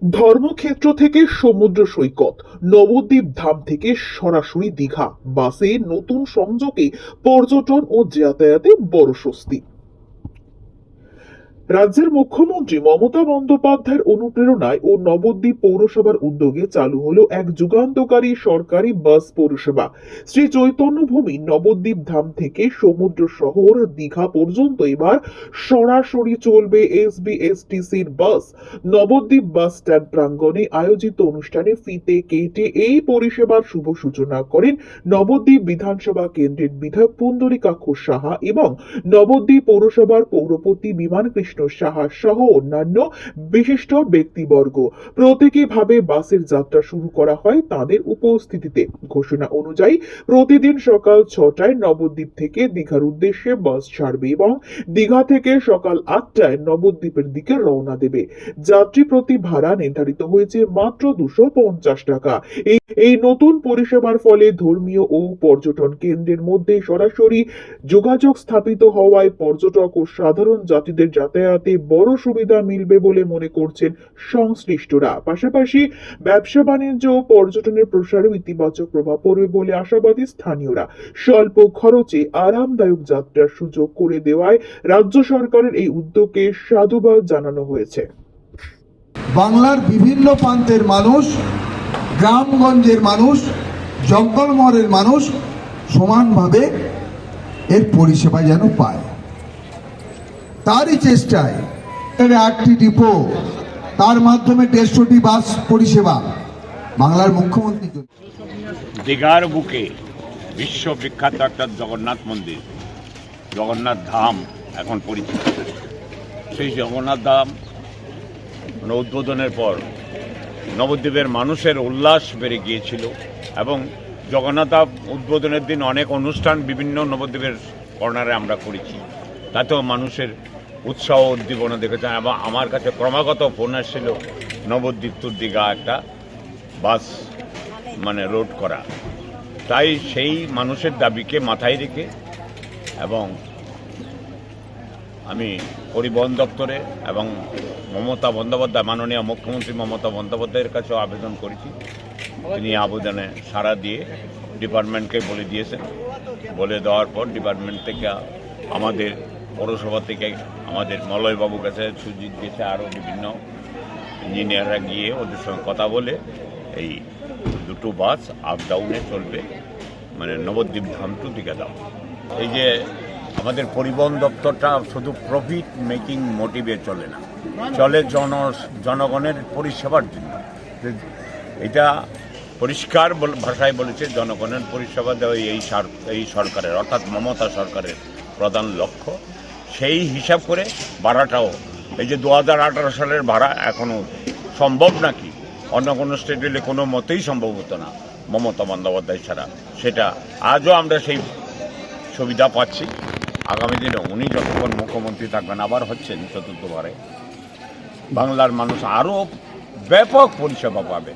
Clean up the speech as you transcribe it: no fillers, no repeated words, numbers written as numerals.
ধর্মক্ষেত্র থেকে সমুদ্র সৈকত, নবদ্বীপ ধাম থেকে সরাসরি দীঘা, বাসে নতুন সংযোগে পর্যটন ও যাতায়াতে বড় স্বস্তি। রাজ্যের মুখ্যমন্ত্রী মমতা বন্দ্যোপাধ্যায়ের অনুপ্রেরণায় ও নবদ্বীপ পৌরসভার উদ্যোগে চালু হলো এক যুগান্তকারী সরকারি বাস পরিষেবা। শ্রী চৈতন্যভূমি নবদ্বীপ ধাম থেকে সমুদ্র শহর দীঘা পর্যন্ত এবার সরাসরি চলবে এসবিএসটিসির বাস। নবদ্বীপ বাস স্ট্যান্ড প্রাঙ্গণে আয়োজিত অনুষ্ঠানে ফিতে কেটে এই পরিষেবার শুভ সূচনা করেন নবদ্বীপ বিধানসভা কেন্দ্রের বিধায়ক পুণ্ডরীকাক্ষ সাহা এবং নবদ্বীপ পৌরসভার পৌরপতি বিমান কৃষ্ণ সাহা সহ অন্যান্য বিশিষ্ট ব্যক্তিবর্গ। প্রতীকীভাবে বাসের যাত্রা শুরু করা হয় তাদের উপস্থিতিতে। ঘোষণা অনুযায়ী প্রতিদিন সকাল 6টায় নবদ্বীপ থেকে দীঘার উদ্দেশ্যে বাস ছাড়বে এবং দীঘা থেকে সকাল 8টায় নবদ্বীপের দিকে রওনা দেবে। যাত্রী প্রতি ভাড়া নির্ধারিত হয়েছে মাত্র 250 টাকা। এই নতুন পরিষেবার ফলে ধর্মীয় ও পর্যটন কেন্দ্রের মধ্যে সরাসরি যোগাযোগ স্থাপিত হওয়ায় পর্যটক ও সাধারণ যাত্রীদের যাতায়াতে বড় সুবিধা মিলবে বলে মনে করছেন সংশ্লিষ্টরা। পাশাপাশি ব্যবসা বাণিজ্য ও পর্যটনের প্রসারেও ইতিবাচক প্রভাব পড়বে বলে আশাবাদী স্থানীয়রা। স্বল্প খরচে আরামদায়ক যাত্রার সুযোগ করে দেওয়ায় রাজ্য সরকারের এই উদ্যোগকে সাধুবাদ জানানো হয়েছে। বাংলার বিভিন্ন প্রান্তের মানুষ, গ্রামগঞ্জের মানুষ, জঙ্গলমহলের মানুষ সমানভাবে এর পরিষেবা যেন পায়, তারই চেষ্টায় 8টি ডিপো, তার মাধ্যমে 150টি বাস পরিষেবা বাংলার মুখ্যমন্ত্রী। দীঘার বুকে বিশ্ববিখ্যাত একটা জগন্নাথ মন্দির, জগন্নাথ ধাম এখন পরিচিত। সেই জগন্নাথ ধাম উদ্বোধনের পর নবদ্বীপের মানুষের উল্লাস বেড়ে গিয়েছিল এবং জগন্নাথ ধাম উদ্বোধনের দিন অনেক অনুষ্ঠান বিভিন্ন নবদ্বীপের কর্নারে আমরা করেছি। তাতেও মানুষের উৎসাহ উদ্দীপনা দেখেছে এবং আমার কাছে ক্রমাগত ফোন আসছিল নবদ্বীপ টু দীঘা একটা বাস রোড করা। তাই সেই মানুষের দাবিকে মাথায় রেখে এবং আমি পরিবহন দপ্তরে এবং মমতা বন্দ্যোপাধ্যায়, মাননীয় মুখ্যমন্ত্রী মমতা বন্দ্যোপাধ্যায়ের কাছেও আবেদন করেছি। তিনি আবেদনে সাড়া দিয়ে ডিপার্টমেন্টকে বলে দিয়েছেন। বলে দেওয়ার পর ডিপার্টমেন্ট থেকে আমাদের পৌরসভা থেকে আমাদের মলয়বাবুর কাছে, সুজিত গেছে, আরও বিভিন্ন ইঞ্জিনিয়াররা গিয়ে ওদের সঙ্গে কথা বলে এই দুটো বাস আপ ডাউনে চলবে, নবদ্বীপ ধাম টু দীঘা ধাম। এই যে আমাদের পরিবহন দপ্তরটা শুধু প্রফিট মেকিং মোটিভে চলে না, চলে জনগণের পরিষেবার জন্য। এটা পরিষ্কার ভাষায় বলেছে জনগণের পরিষেবা দেওয়া এই সরকারের, অর্থাৎ মমতা সরকারের প্রধান লক্ষ্য। সেই হিসাব করে ভাড়াটাও, এই যে 2018 সালের ভাড়া এখনও সম্ভব নাকি অন্য কোনো স্টেট হলে কোনো মতেই সম্ভব হতো না মমতা বন্দ্যোপাধ্যায় ছাড়া, সেটা আজও আমরা সেই সুবিধা পাচ্ছি। আগামী দিনে উনি যতক্ষণ মুখ্যমন্ত্রী থাকবেন, আবার হচ্ছেন চতুর্থবারে, বাংলার মানুষ আরও ব্যাপক পরিষেবা পাবে।